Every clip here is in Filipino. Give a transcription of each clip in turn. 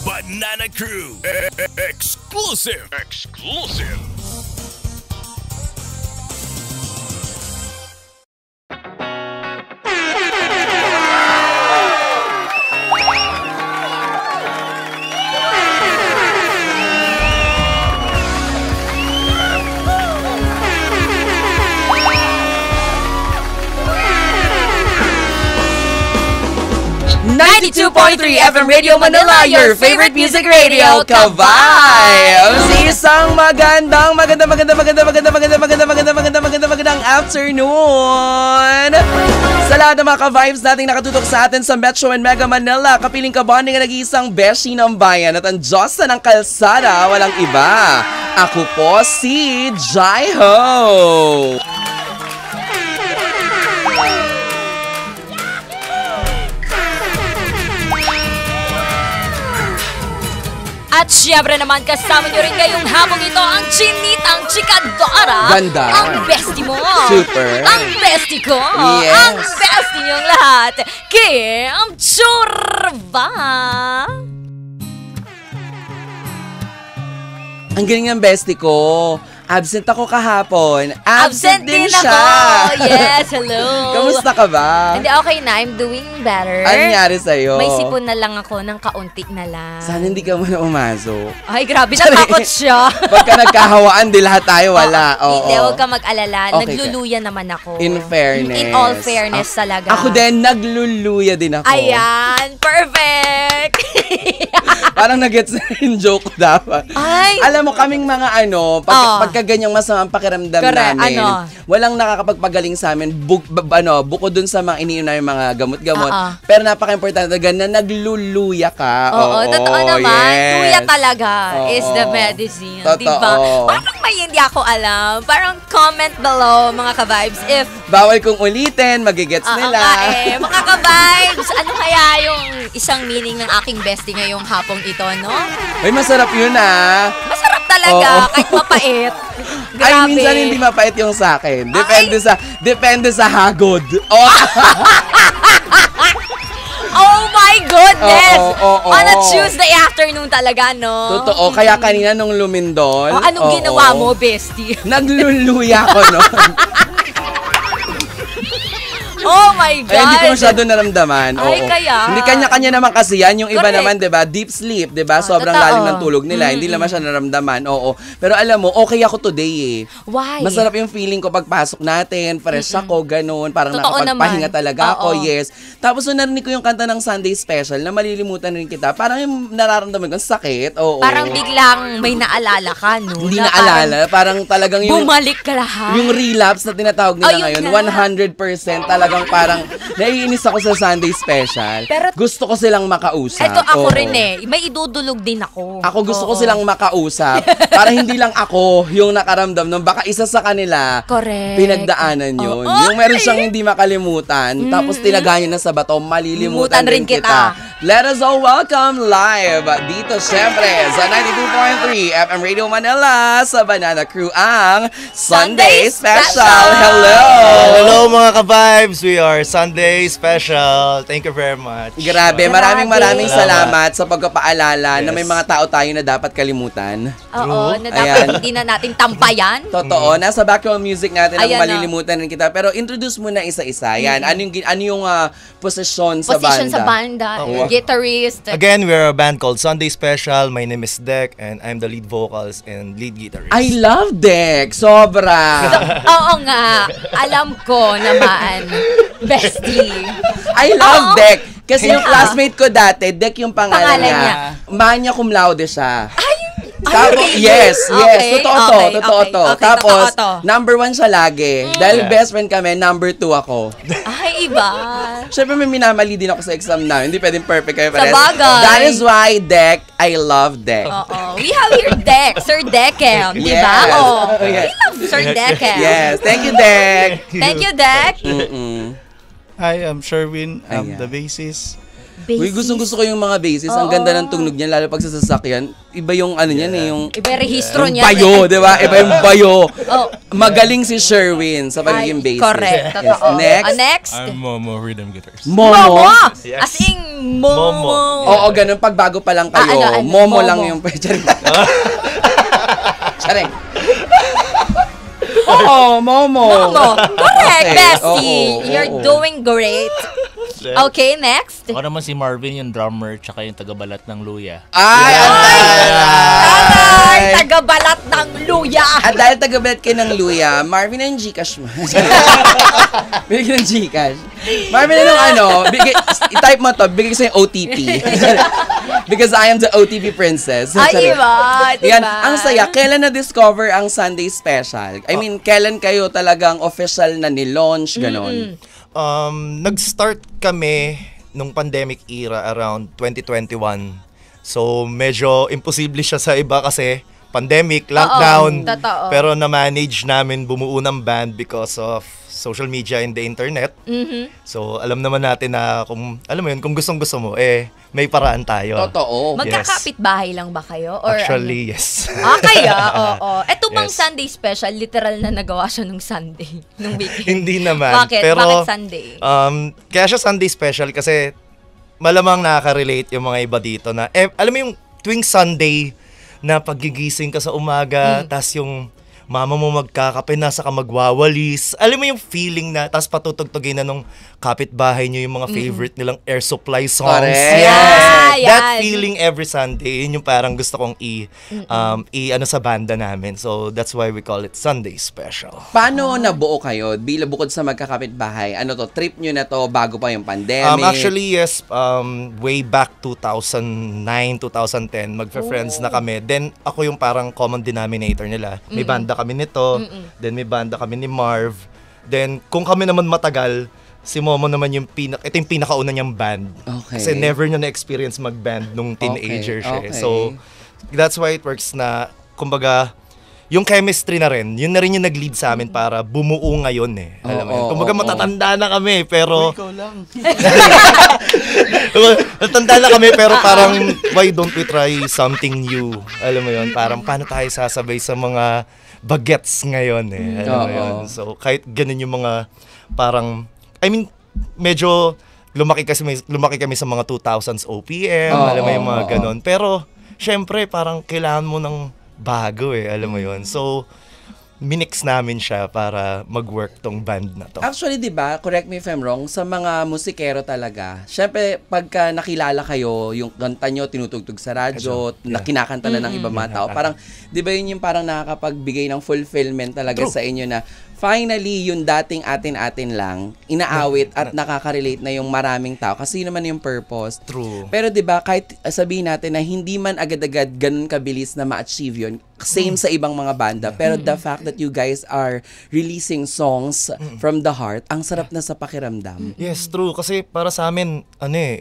Banana Crew. Exclusive. 92.3 FM Radio Manila, your favorite music radio, Ka-Vibes! Isang magandang afternoon sa lahat ng mga Ka-Vibes nating nakatutok sa atin sa Metro and Mega Manila. Kapiling kabonding ang nag-iisang beshi ng bayan at ang Diyos ng kalsada, walang iba. Ako po si Jaiho. At syempre naman kasama nyo rin ngayong hapong ito ang Chinitang Chikadora. Ganda. Ang bestie mo. Super. Ang bestie ko. Yes. Ang bestie nyong lahat. Kim Churva. Ang galing ng bestie ko. Absent ako kahapon. Absent din siya. ako. Yes, hello. Kamusta ka ba? Hindi, okay na. I'm doing better. Ano nangyari sa'yo? May sipon na lang ako ng kaunti na lang. Sana hindi ka muna umasok. Ay, grabe. Natakot siya. Pagka nagkahawaan, di lahat tayo wala. Oo. Hindi, huwag ka mag-alala. Okay, nagluluya naman ako. In fairness. In all fairness talaga. Ako din, nagluluya din ako. Ayan, perfect. Parang nag-gets na yung joke ko dapat. Ay. Alam mo, kaming mga pagka ganyang masamang pakiramdam namin, walang nakakapagpagaling sa amin, bukod dun sa mga iniinom namin mga gamot-gamot. Pero napaka-importante talaga na nagluluya ka. Oo, totoo naman. Yes. Luya talaga is the medicine. Totoo. Diba? Parang may hindi ako alam. Parang comment below, mga ka-vibes, if... Bawal kong ulitin, magigets nila. Mga ka-vibes, ano kaya yung isang meaning ng aking bestie ngayong hapong ito, no? Ay, masarap yun Masarap talaga, kahit mapait. Grabe. Ay, minsan hindi mapait yung sa akin. Depende sa hagod. Oh my goodness! On a Oo. Tuesday afternoon talaga, no? Totoo. Kaya kanina nung lumindol. Anong ginawa mo, bestie? Nagluluya ko, no? Oh my God! Ay, hindi ko masyado naramdaman. Ay, kaya? Hindi kanya-kanya naman kasi yan. Yung iba Correct. naman, di ba? Deep sleep, di ba? Sobrang totoo. lalim ng tulog nila. Hindi naman siya naramdaman. Oo. Pero alam mo, okay ako today eh. Why? Masarap yung feeling ko pagpasok natin. Fresh ako, ganun. Parang Totoo nakapagpahinga naman. talaga ako. Oo. Yes. Tapos nung narinig ko yung kanta ng Sunday Special na malilimutan rin kita, parang yung nararamdaman ko, sakit. Oo. Parang biglang may naalala ka, no? Hindi Na naalala. Parang talagang yung... bumalik ka lahat. Yung relapse na tinatawag nila Ayun ngayon, na. 100% talagang parang naiinis ako sa Sunday Special. Pero gusto ko silang makausap. Ito ako Oo. rin eh. May idudulog din ako. Ako gusto ko silang makausap para hindi lang ako yung nakaramdam nun. Baka isa sa kanila Correct. pinagdaanan yun. Oo. Yung meron siyang hindi makalimutan, tapos tinagaan niya na sa bato, malilimutan Limutan rin rin kita. Let us all welcome live dito syempre sa 92.3 FM Radio Manila sa Banana Crew ang Sunday Special. Hello! Hello mga ka-vibes! We are Sunday Special. Thank you very much. Grabe, maraming salamat Salamat. sa pagpapaalala na may Yes. mga tao tayo na dapat kalimutan. Oo, na dapat Ayan. hindi na natin tampayan. Totoo, nasa background music natin ang Ayan, malilimutan rin kita. Pero introduce mo na isa-isa. Yan, ano yung posisyon sa Position banda? sa banda, Okay. guitarist. Again, we're a band called Sunday Special. My name is Dek and I'm the lead vocals and lead guitarist. I love Dek. Sobra. Oo nga, alam ko naman, bestie. I love Oo. Dek. Kasi yung Yeah. classmate ko dati, Dek yung pangalan Pangalan niya. niya. Magna cum laude siya. Ay, Yes. okay, Totoo okay, totoo okay, to. okay, Tapos, totoo to. number 1 siya lagi. Dahil best friend kami, number 2 ako. Ay, iba. Siyempre may minamali din ako sa exam na. Hindi pwedeng perfect kayo pares. Sabagay. That is why, Dek, I love Dek. Oo. We have here Dek, Sir Dekem, di ba? Yes. Oh, Yes. we love Sir Dekem. Yes. Thank you, Dek. Thank you, Dek. Mm-mm. Hi, I'm Sherwin. I'm Ayan. the bassist. Uy, gustong-gusto ko yung mga bases. Ang ganda ng tunog niya, lalo pag sa sasakyan. Iba yung ano niyan eh, yung Iba yung rehistro niya. bayo, di ba? Iba yung bayo. Magaling si Sherwin sa pagiging basis. Correct. Yes. Totoo. Next. Next. I'm Momo Rhythm Guitars. Momo. Yes. As in, Momo. Oo, ganun. Pag bago pa lang kayo, ano, Momo Momo. lang yung pwede. Charing. Oo, Momo. Momo. Correct, Okay. Bestie. Oo, You're oo. doing great. Okay, next. Ako naman si Marvin, yung drummer, tsaka yung tagabalat ng luya. Ay, Ay, tagabalat ng luya. At dahil taga-bet kayo ng luya, Marvin, ang Gcash mo. Bigay ng Gcash. Marvin, anong ano? I-type mo to, bigay ko sa'yo OTP. Because I am the OTP princess. Ay, iba. Yan, ang saya. Kailan na-discover ang Sunday Special? I mean, kailan kayo talagang official na ni-launch, ganon? Nag-start kami nung pandemic era around 2021. So, medyo imposible siya sa iba kasi pandemic, lockdown. Totoo. Pero na-manage namin bumuo ng band because of social media and the internet. So, alam naman natin na kung, alam mo yun, kung gustong-gusto mo, may paraan tayo. Totoo. Magkakapit-bahay lang ba kayo? Or Actually, yes. kaya? Oo. Eto bang Yes. Sunday special, literal na nagawa siya nung Sunday, nung weekend? Hindi naman. Bakit? Pero, Bakit Sunday? Kaya siya Sunday special kasi malamang nakaka-relate yung mga iba dito na, alam mo yung tuwing Sunday na pagigising ka sa umaga, tas yung mama mo magkakape, nasa ka magwawalis. Alam mo yung feeling na, tas patutugtugin na nung kapitbahay nyo yung mga favorite nilang air supply songs. Correct. Yeah, That yan. feeling every Sunday, yun yung parang gusto kong ano sa banda namin. So, that's why we call it Sunday Special. Paano nabuo kayo? Bukod sa magkakapit-bahay, ano to, trip nyo na to bago pa yung pandemic? Actually, yes, way back 2009, 2010, magfe-friends na kami. Then, ako yung parang common denominator nila. May banda kami nito, then may banda kami ni Marv. Then, kung kami naman matagal, si Momo naman yung ito yung pinakauna niyang band. Okay. Kasi never niya na-experience mag-band nung teenager siya. Okay. So, that's why it works na, kumbaga, yung chemistry na rin, yun na rin yung nag-lead sa amin para bumuo ngayon eh. Alam mo yun? Kumbaga matatanda na kami, pero... Ikaw lang. Matatanda na kami, pero parang, why don't we try something new? Alam mo yun? Parang, paano tayo sasabay sa mga bagets ngayon eh. Alam mo yun? So, kahit ganun yung mga, parang, I mean, medyo lumaki kami sa mga 2000s OPM, alam mo yung mga ganun. Pero, syempre, parang kailangan mo ng bago eh, alam mo yun. So, minix namin siya para mag-work tong band na to. Actually, di ba, correct me if I'm wrong, sa mga musikero talaga, syempre, pagka nakilala kayo, yung kanta nyo, tinutugtug sa radyo, na kinakanta na ng ibang mga tao, parang, di ba yun yung parang nakakapagbigay ng fulfillment talaga sa inyo na, finally, yung dating atin-atin lang, inaawit at nakaka-relate na yung maraming tao. Kasi yun naman yung purpose. True. Pero 'di ba kahit sabihin natin na hindi man agad-agad ganun kabilis na ma-achieve yun, same sa ibang mga banda. Pero the fact that you guys are releasing songs from the heart, ang sarap na sa pakiramdam. Yes, true. Kasi para sa amin,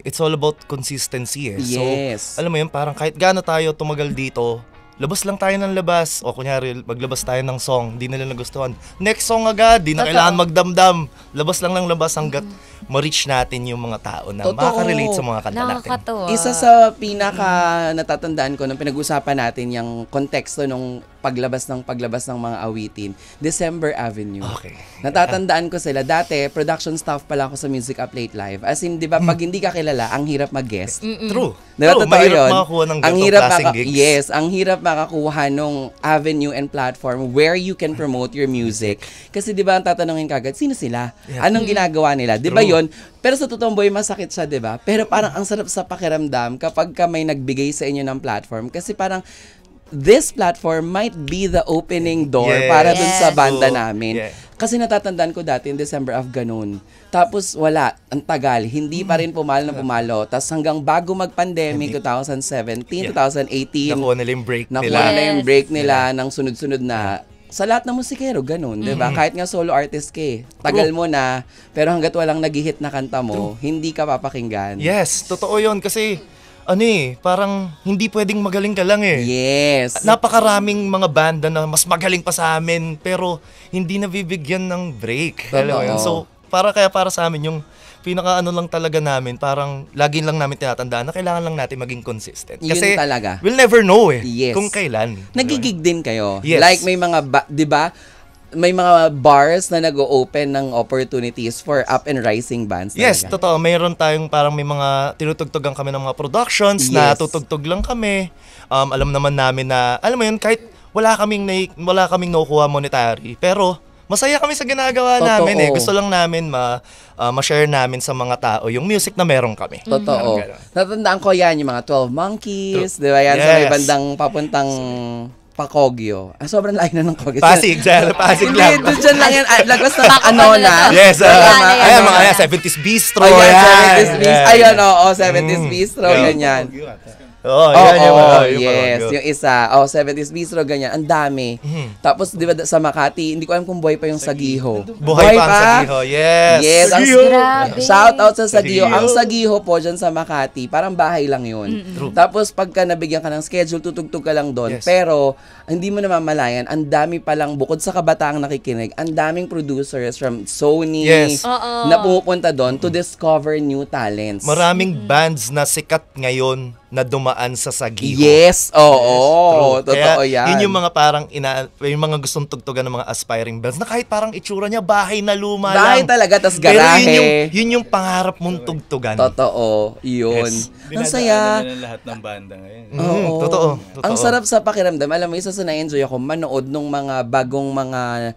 it's all about consistency eh. Yes. So, alam mo yun, parang kahit gaano tayo tumagal dito, labas lang tayo ng labas. O kunyari, maglabas tayo ng song, di nila nagustuhan. Next song agad, di na kailangan magdamdam. Labas lang ng labas hanggat ma-reach natin yung mga tao na Totoo. makaka-relate sa mga kanta natin. Nakakatawa. Isa sa pinaka natatandaan ko nung pinag-usapan natin yung konteksto nung paglabas ng mga awitin, December Avenue. Okay. Natatandaan ko sila. Dati, production staff pala ako sa Music Up Late Live. As in, di ba, pag hindi ka kilala, ang hirap mag-guest. True. Di ba, True, totoo mahirap yun? makakuha ng Ang ganitong hirap klaseng gigs. Yes, ang hirap makakuha nung avenue and platform where you can promote your music. Kasi di ba, ang tatanungin kagad, sino sila? Anong ginagawa nila? Di ba yun? Pero sa totoong boy, masakit siya, di ba? Pero parang ang sarap sa pakiramdam kapag ka may nagbigay sa inyo ng platform. Kasi parang, this platform might be the opening door Yes. para dun sa Yes. banda So, namin. yeah. Kasi natatandaan ko dati in December of ganun. Tapos wala, ang tagal, hindi pa rin pumalo na pumalo. Tapos hanggang bago mag-pandemic, 2017, 2018, Nakuha nila yung break nakuha nila. na yung Yes. break nila ng sunod-sunod na sa lahat ng musikero, ganun, di ba? Kahit nga solo artist ka eh. Tagal mo na, pero hanggat walang nag-hit na kanta mo, hindi ka papakinggan. Yes, totoo yun. Kasi, parang hindi pwedeng magaling ka lang eh. Yes. Napakaraming mga banda na mas magaling pa sa amin pero hindi nabibigyan ng break. Alam mo yun? So, para sa amin yung pinaka-ano lang talaga namin, parang lagi lang namin tinatandaan na kailangan lang natin maging consistent. Kasi Yun talaga. we'll never know Yes. kung kailan. Nagigig din kayo. Yes. Like may mga, di ba? May mga bars na nag-o-open ng opportunities for up and rising bands. Yes, talaga. totoo. Mayroon tayong parang may mga tinutugtugan kami ng mga productions na Yes. tutugtog lang kami. Alam naman namin na, alam mo yun, kahit wala kaming nakukuha monetary, pero masaya kami sa ginagawa Totoo. namin eh. Gusto lang namin ma-share namin sa mga tao yung music na meron kami. Totoo. Parang ganun. Natandaan ko yan, yung mga 12 Monkeys, di ba yan? Sa may Yes. bandang papuntang Pacogio. Sobrang layo na ng Cogio. Pasig, Pasig Hindi, lang. doon dyan lang yan. Lagos na Bako ano na na. lang. Yes, Ayan, mga 70s bistro. Oh, yan, yan. 70s Bistro. Yan. Ayun, oo, 70s Bistro, Yeah. ganyan. Oo, Oo, yan, yung yes. Pacogio. Yung isa, 70s Bistro, ganyan. Ang dami. Tapos, di ba, sa Makati, hindi ko alam kung buhay pa yung Sagiho. Buhay pa ang Sagiho, yes. Yes. Grabe. Shout out sa Sagiho. Sagiho. Ang Sagiho po dyan sa Makati, parang bahay lang yun. Tapos, pagka nabigyan ka ng schedule, tutugtog ka lang doon. Yes. Pero, hindi mo namamalayan, ang dami palang, bukod sa kabataang nakikinig, ang daming producers from Sony Yes. Oo. na pumupunta doon to discover new talents. Maraming bands na sikat ngayon na dumaan sa Sagiho. Yes, oo. True. Totoo Kaya, yan. yun yung mga parang yung mga gustong tugtugan ng mga aspiring bands na kahit parang itsura niya bahay na luma Bahay lang. talaga, tas Pero garahe. yun yung pangarap mong tugtugan. Totoo, yun. Yes. Ang saya. Dinadaanan na lahat ng banda ngayon. Oo. Totoo. Ang sarap sa pakiramdam. Alam mo, isa sa na-enjoy ako, manood nung mga bagong mga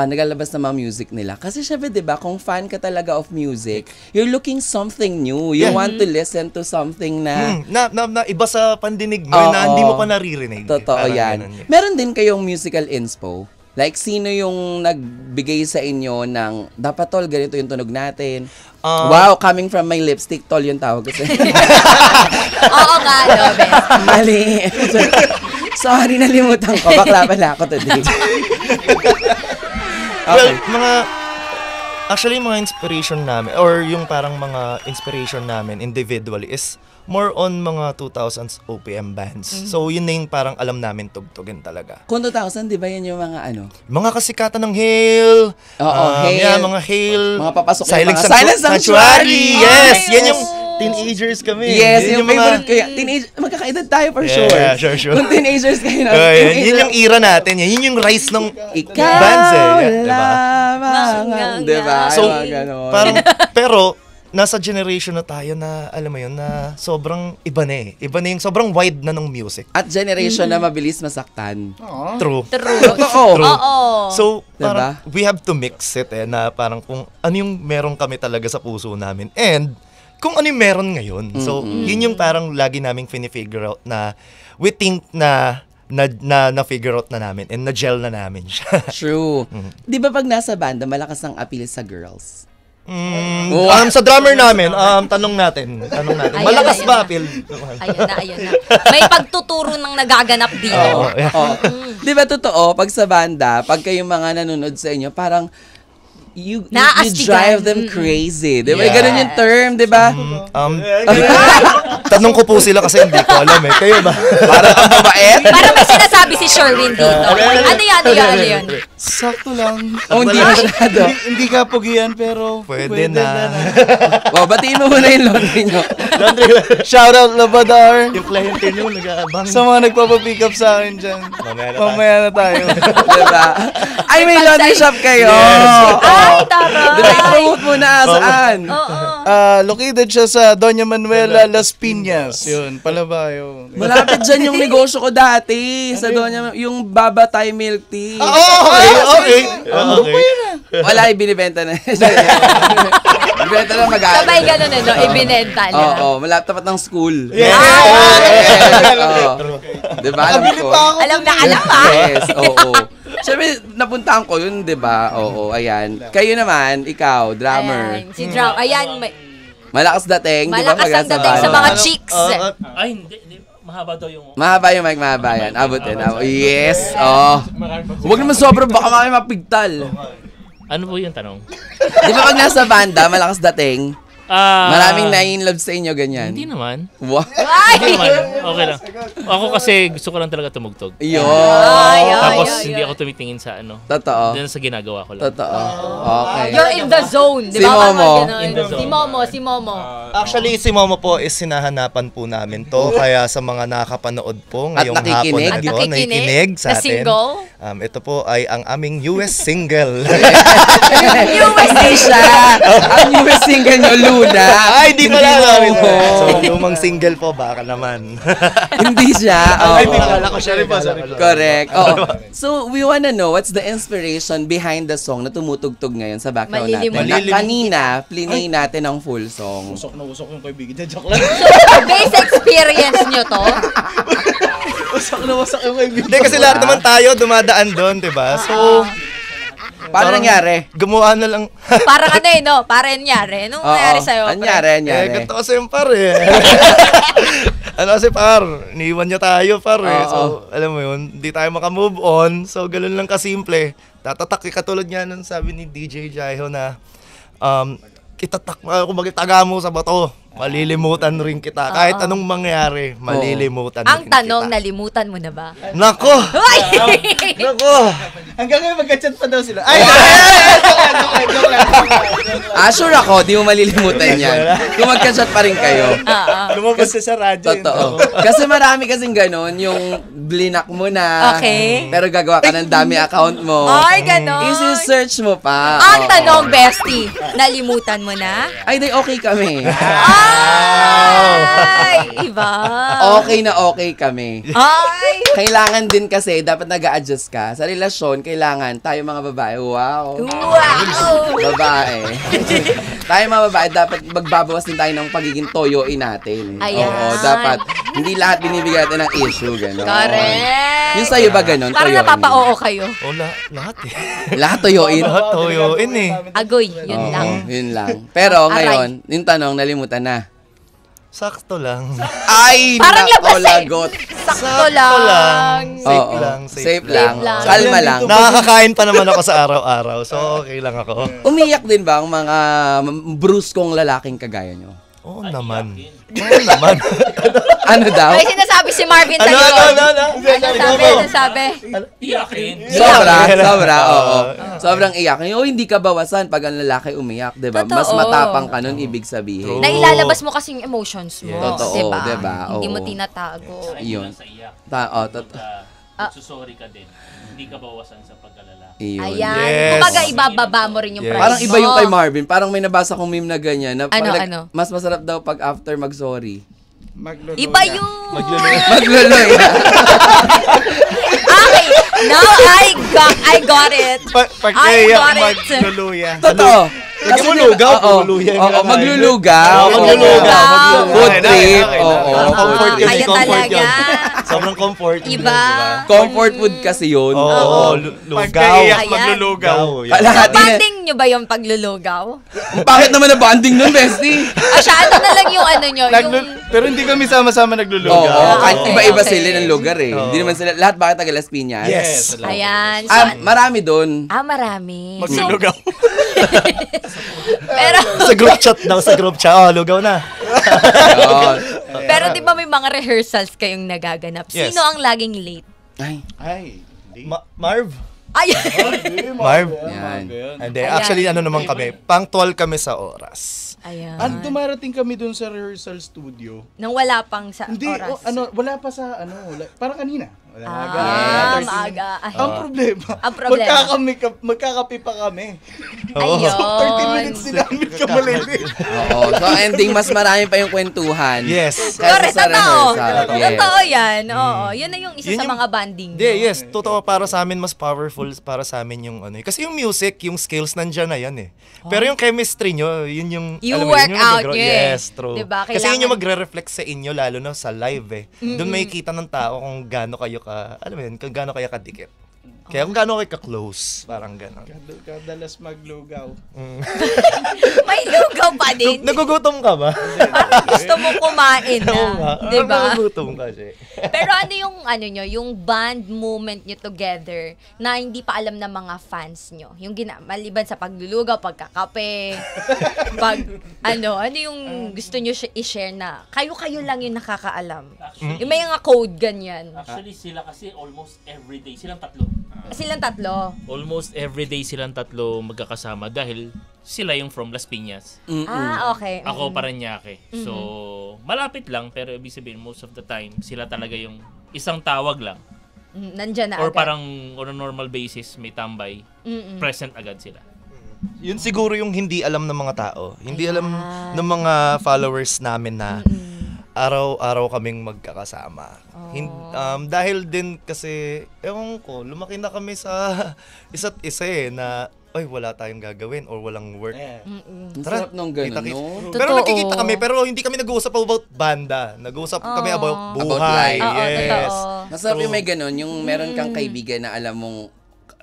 nagalabas na mga music nila. Kasi syempre, di ba, kung fan ka talaga of music, you're looking something new. You Yeah. want to listen to something na... Na iba sa pandinig mo Oo. na hindi mo pa naririnig. Totoo Parang yan. ganun Meron din kayong musical inspo? Like, sino yung nagbigay sa inyo ng, dapat tol, ganito yung tunog natin. Wow, coming from my lipstick, tol yung tawag ko sa'yo. Oo nga, no, best. Mali. Sorry, nalimutan ko. Bakla pala ako today. Well, actually, mga inspiration namin, or yung parang mga inspiration namin individually is more on mga 2000s OPM bands. So, yun na yung parang alam namin tugtugin talaga. Kung 2000, di ba yan yung mga ano? Mga kasikatan ng Hail. Oo, Hail. Yeah, mga Hail. Mga papasok na Silent mga Silent Sanctuary. Yes, Oh, yan yes. yung teenagers kami. Yes, Yun yung favorite ko yan. Magkakaedad tayo for Yeah, sure. yeah, sure. Kung teenagers kayo na. Oh, yun yung era natin. Yun yung rise ng Ikaw bands eh. Diba? lamang. Diba? So, Ay, mga ganon. parang, pero, nasa generation na tayo na, alam mo yun, na sobrang iba na eh. Iba na yung sobrang wide na ng music. At generation na mabilis masaktan. True. True. Totoo. Oo. So, Diba? parang, we have to mix it eh, na parang kung ano yung meron kami talaga sa puso namin. And, kung ano yung meron ngayon. So, yun yung parang lagi naming figure out na we think na figure out na namin and na-gel na namin siya. True. Di ba pag nasa banda, malakas ang appeal sa girls? Sa drummer namin, tanong natin. Ayun, Malakas ayun ba na. appeal? Ayun na. May pagtuturo ng nagaganap dito. Oo, yeah. Oh. Di ba totoo, pag sa banda, pag kayong mga nanonood sa inyo, parang you Naaastig drive yan. them crazy. Di ba? Yeah. Ganun yung term, di ba? Tanong ko po sila kasi hindi ko alam eh. Kayo ba? Para ang mabait. Para may sinasabi si Sherwin dito. Ano yan? Sakto lang. O hindi masyado. Hindi ka pugian pero Pwede na. Wow, batiin mo muna yung laundry nyo. Shout out Labadar Yung cliente nyo nag-aabang. sa mga nagpapapick up sa akin dyan. Mamaya na tayo. Diba? Ay, may laundry shop kayo. Ay, tara. Promote mo na saan? Located siya sa Doña Manuela Las Piñas. Yun, Palabayo. Malapit dyan yung negosyo ko dati. Sa doon yung Baba Thai Milk Tea. Okay. Wala, ibinibenta na. Ibinibenta na mag-aaral. Sabay ganun no? Ibinenta niya. Oo, malapit tapat ng school. Yes. Oo. Diba? Alam ko. Alam na, Yes, oo. Siyempre, napuntahan ko yun, diba? Oo, ayan. Kayo naman, ikaw, drummer. Ayan, si Drum. Ayan, Malakas dating, di ba? malakas ang dating sa mga chicks. Ay, hindi. Mahaba daw yung... Mahaba yung mic, mahaba yan. Abutin. Yes, oh. Huwag naman sobrang, baka kami mapigtal. Ano po yung tanong? Di ba pag nasa banda, malakas dating? Maraming na-in-love sa inyo, ganyan. Hindi naman. Wow. Hindi naman. Okay lang. Ako kasi gusto ko lang talaga tumugtog. Yun. Tapos hindi ako tumitingin sa ano. Totoo. Doon sa ginagawa ko lang. Totoo. Okay. You're in the zone, di Si ba? Momo. In the zone. Si Momo. Actually, si Momo po is sinahanapan po namin to. Kaya sa mga nakapanood po ngayong At nakikinig. hapon na At ito, nakikinig nakikinig sa na atin. single. Ito po ay ang aming US single. Hindi siya. Ang newest single nyo, Luna. Ay, di pala namin. Momo. So, lumang single po, baka naman. Hindi siya. Oo. Ay, di pala ko siya. Correct. Oo. So, we wanna know what's the inspiration behind the song na tumutugtog ngayon sa background natin. Malilimutan. Na kanina, plinay natin ang full song. Usok na usok yung kaibigan. Joke lang. Base experience nyo to. Usok na usok yung kaibigan. Hindi, kasi lahat naman tayo dumadaan doon, diba? So, Paano nangyari? gumawa na lang. Parang ano eh, no? Parang nangyari. Anong nangyari sa'yo? Nangyari. Ganito kasi yung par eh. Ano kasi par, niiwan niya tayo par eh. So, alam mo yun, di tayo makamove on. So, ganun lang kasimple. Tatatak, katulad niya nung sabi ni DJ Jaiho na, kumbaga taga mo sa bato, malilimutan rin kita. Kahit anong mangyari, malilimutan Ang rin tanong, kita. nalimutan mo na ba? Nako! Ay! Nako! Hanggang ngayon magka-chat pa daw sila. Ay! Joke lang. Sure ako, di mo malilimutan yan. Kung magka-chat pa rin kayo. Lumabas sa radyo. Totoo. Kasi marami kasing ganun, yung blinak mo na. Okay. Pero gagawa ka ng dami account mo. Ay, ganon. Isi-search mo pa. Ang Oo. tanong, bestie, nalimutan mo na? Ay, di okay kami. Ay! Iba. Okay na okay kami. Ay! Kailangan din kasi, dapat nag-a-adjust ka. Sa relasyon, kailangan tayo mga babae, wow. Wow! Babae. Tayo mga babae, dapat magbabawas din tayo ng pagiging toyoin natin. Ayan. Oo, dapat. Hindi lahat binibigyan natin ng issue, gano'n. Correct. Yung sa'yo ba gano'n? Parang Toyoin? napapa-oo kayo. Lahat eh. Lahat toyoin? Lahat toyoin eh. Agoy, yun lang. Yun lang. Pero Aray. ngayon, yung tanong, nalimutan na. Sakto lang. Ay, Parang nako, labas eh. lagot. Sakto lang. Safe Oo. lang. Safe lang. lang. Kalma lang. Nakakakain pa naman ako sa araw-araw. So, okay lang ako. Umiyak din ba ang mga bruskong lalaking kagaya nyo? Oo naman. Oo naman. Ano daw? May sinasabi si Marvin Ano? Talikod. Ano sabi? Iyakin. Sobra, oo. Sobrang iyak. O, hindi ka bawasan pag ang lalaki umiyak, di ba? Mas Totoo. matapang ka nun, ibig sabihin. Na ilalabas mo kasing emotions mo. Totoo, diba? diba? Hindi mo Oo. tinatago. Yun. Sa iyak. Totoo. Magsusorry ka din. Hindi ka bawasan sa pagkalala. Yun. Ayan. Yes. Kumbaga, ibababa mo rin yung Yes. price Parang iba yung mo. kay Marvin. Parang may nabasa kong meme na ganyan. Na Ano, parang ano? Mas masarap daw pag after mag-sorry. Iba yun. Magluluya. Okay. Now I got it. I got it. magluluya. Totoo. Lagyan mo lugaw, Oo. magluluya yung Oo, kakain. maglulugaw. Maglulugaw. Food trip. Okay. Oo. Comfort yun. Kaya Comfort talaga. yun. Sobrang comfort. yun, Iba. diba? Comfort food kasi yun. Oo. Lugaw. Pagkaiyak, Ayan. maglulugaw. Kalahati na. Banding nyo ba yung paglulugaw? Bakit naman na banding nun, bestie? Siya, ano na lang yung ano nyo? Yung... Pero hindi kami sama-sama Oo. naglulugaw. Okay, Iba-iba okay. sila ng lugar eh. Hindi naman sila, lahat bakit taga Las Piñas? Yes. Ayan. So, Marami dun. marami. Maglulugaw. Pero, Sa group chat daw, sa group chat. Oh, lugaw na. Yun. pero di ba may mga rehearsals kayong nagaganap? Yes. Sino ang laging late? Ay, Ay, Marv? Ay! Marv? yan. Hindi, actually ano naman kami, punctual kami sa oras. Ayan. dumarating kami dun sa rehearsal studio. Nang wala pang sa Hindi, oras. wala pa sa parang kanina. Maaga. Ay. Ang problema, Ang problema. magkakape pa kami. Ayun. So, 30 minutes sinamit ka malili. Oo. So, ending, mas marami pa yung kwentuhan. Yes. Correct, Kaysa sa totoo. rehearsal. Yes. Totoo yan. Oo. Yun na yung isa Yun sa yung- mga banding. Hindi, yes. Totoo, para sa amin, mas powerful para sa amin yung ano. Kasi yung music, yung skills, nandyan na yan eh. Pero yung chemistry nyo, yun yung... You alam mo, work yun yung out nag-grow. nyo eh. Yes, true. Diba? Kasi yun yung Kailangan- magre-reflect sa inyo, lalo na sa live eh. Doon may kita ng tao kung gaano kayo ka... Alam mo yun, kung gaano kayo kadikit. Kaya kung gaano kayo ka-close. Parang gano'n. Kadalas maglugaw. May lugaw pa din. Nagugutom ka ba? Gusto mo kumain na. Oo nga. Diba? Nagugutom ka siya. Pero ano yung band moment nyo together na hindi pa alam ng mga fans nyo? Yung maliban sa paglulugaw, pagkakape, ano yung gusto nyo i-share na kayo-kayo lang yung nakakaalam? Yung may mga code ganyan. Actually, sila kasi almost everyday. Silang tatlo. Silang tatlo? Almost everyday silang tatlo magkakasama dahil sila yung from Las Piñas. Okay. Ako Parañaque. So, malapit lang pero ibig sabihin most of the time sila talaga yung isang tawag lang. Nandyan na Or agad. parang on a normal basis may tambay. Present agad sila. Yun siguro yung hindi alam ng mga tao. Hindi alam ng mga followers namin na araw-araw kaming magkakasama. Dahil din kasi, ewan ko, lumaki na kami sa isa't isa na wala tayong gagawin or walang work. Sarap nung ganun, kita-kita. no? Pero nagkikita kami, pero hindi kami nag-uusap about banda. Nag-uusap kami about buhay. About life. Yes. Masarap yung may ganun, yung meron kang kaibigan na alam mong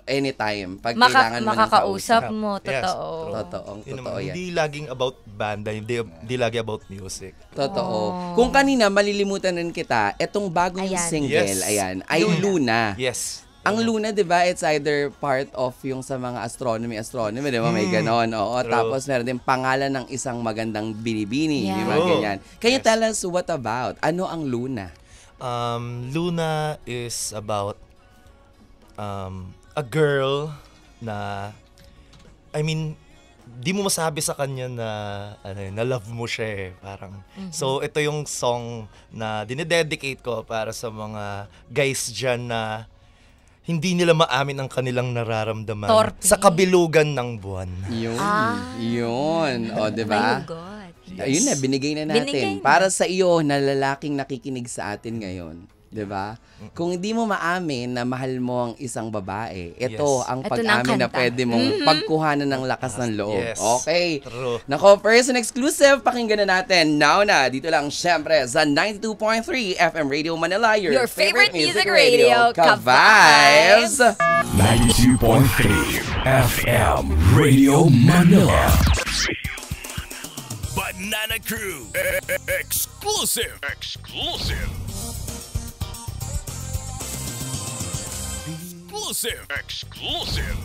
anytime, pag kailangan mo ng makakausap kausap. mo, Yes, totoo. Totoong Yun totoo naman, yan. hindi laging about banda, hindi lagi about music. Totoo. Kung kanina malilimutan rin kita, etong bagong Ayan. single, Yes. ayan, ay Luna. Yes. Ang Luna, di ba, it's either part of yung sa mga astronomy, di ba? May ganon. Oo. True. Tapos meron din pangalan ng isang magandang binibini. Yeah. Di ba, ganyan. Can you tell us what about? Ano ang Luna? Luna is about a girl na, di mo masabi sa kanya na love mo siya parang. So, ito yung song na dinededicate ko para sa mga guys dyan na hindi nila maamin ang kanilang nararamdaman Torpe. sa kabilugan ng buwan. Yun. Yun. O, di ba? My God. Ayun na, binigay na natin. Binigay na. Para sa iyo na lalaking nakikinig sa atin ngayon. 'Di ba? Kung hindi mo maamin na mahal mo ang isang babae, ito Yes. ang Ito na ang pag-amin na kanta. pwede mong pagkuhanan ng lakas ng loob. Yes. Okay. True. Nako, person exclusive, pakinggan na natin. Now na, dito lang syempre sa 92.3 FM Radio Manila, your favorite music radio, Ka-Vibes! 92.3 FM Radio Manila. Banana Crew. Exclusive. Exclusive. Exclusive.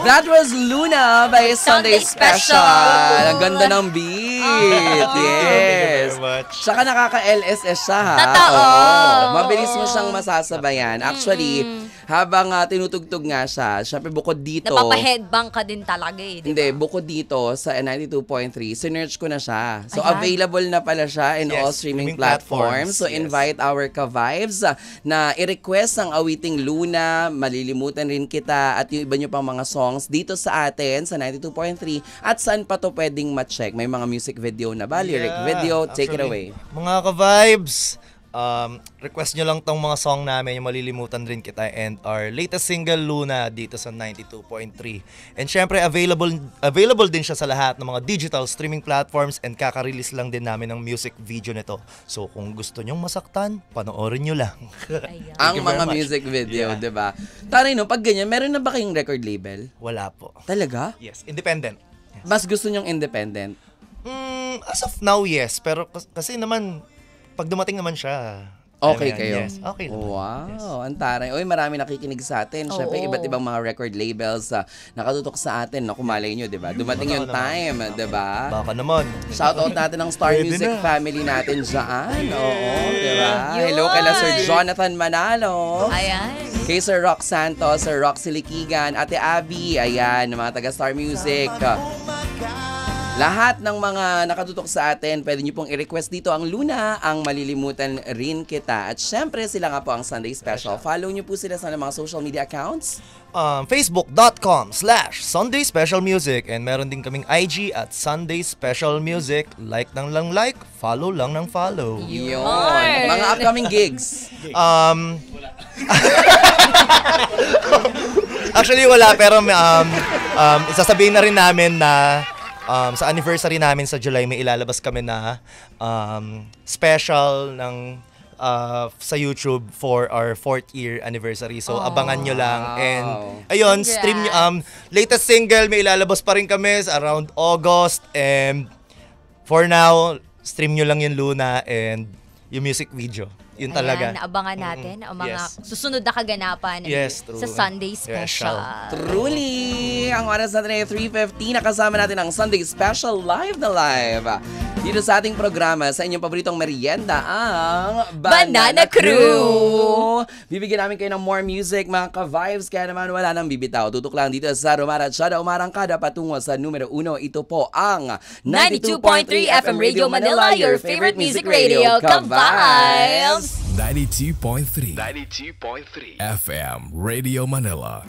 That was Luna by Sunday Sunday Special. Special. Ang ganda ng beat. Thank you Yes. very much. Tsaka nakaka-LSS siya, ha? Totoo. Oo. Mabilis mo siyang masasabayan. Actually, habang tinutugtog nga siya, syempre bukod dito, Napapa-headbang ka din talaga eh. hindi, bukod dito sa 92.3, sinerch ko na siya. So, Ayan. available na pala siya in Yes, all streaming streaming platforms. So, platforms, yes. invite our ka-vibes na i-request ang awiting Luna, Malilimutan Rin Kita, at yung iba nyo pang mga songs dito sa atin, sa 92.3. At saan pa to pwedeng ma-check? May mga music video na ba? Lyric Yeah, video? Take it actually, away. Mga ka-vibes, request nyo lang tong mga song namin, yung Malilimutan Rin Kita and our latest single Luna dito sa 92.3. And syempre available din siya sa lahat ng mga digital streaming platforms and kaka-release lang din namin ng music video nito. So kung gusto nyong masaktan, panoorin nyo lang. Ayan. Ang you very mga much. music video, Yeah. di ba? Taray no, pag ganyan, meron na ba kayong record label? Wala po. Talaga? Yes, independent. Mas gusto nyong independent? As of now, yes. Pero kasi naman, pag dumating naman siya, Okay alam mo yan, kayo? Yes, okay naman. Wow, Yes. ang taray. Uy, marami nakikinig sa atin. Siyempre, Oo. iba't ibang mga record labels nakatutok sa atin. Naku, malay nyo, di ba? Dumating yung time, di ba? Baka naman. Shoutout natin ng Star Pwede Music na. family natin dyan. Oo, di ba? Yun. Hello kala Sir Jonathan Manalo. Ayan. Kay Sir Rock Santos, Sir Rock Silikigan, Ate Abby, ayan, mga taga Star Music. Lahat ng mga nakatutok sa atin, pwede nyo pong i-request dito ang Luna, ang Malilimutan Rin Kita. At syempre, sila nga po ang Sunday Special. Follow nyo po sila sa mga social media accounts. Facebook.com/Sunday Special Music and meron din kaming IG at Sunday Special Music. Like nang lang like, follow lang ng follow. Yun. Mga upcoming gigs. Actually wala pero isasabihin na rin namin na sa anniversary namin sa July may ilalabas kami na special ng sa YouTube for our 4th year anniversary. So, abangan nyo lang. And, ayun, stream nyo. Latest single, may ilalabas pa rin kami around August. And, for now, stream nyo lang yung Luna and yung music video. Yun talaga. Ayan, naabangan natin ang mga susunod na kaganapan sa Sunday Special. Truly! Ang oras natin ay 3:50. Nakasama natin ang Sunday Special live na live. Dito sa ating programa, sa inyong paboritong merienda, ang Banana Crew! Bibigyan namin kayo ng more music, mga ka-vibes, kaya naman wala nang bibitaw. Tutok lang dito sa Romara at Shada Umarangkada patungo sa numero 1. Ito po ang 92.3 FM Radio Manila, your favorite music radio, ka-vibes! 92.3 FM Radio Manila.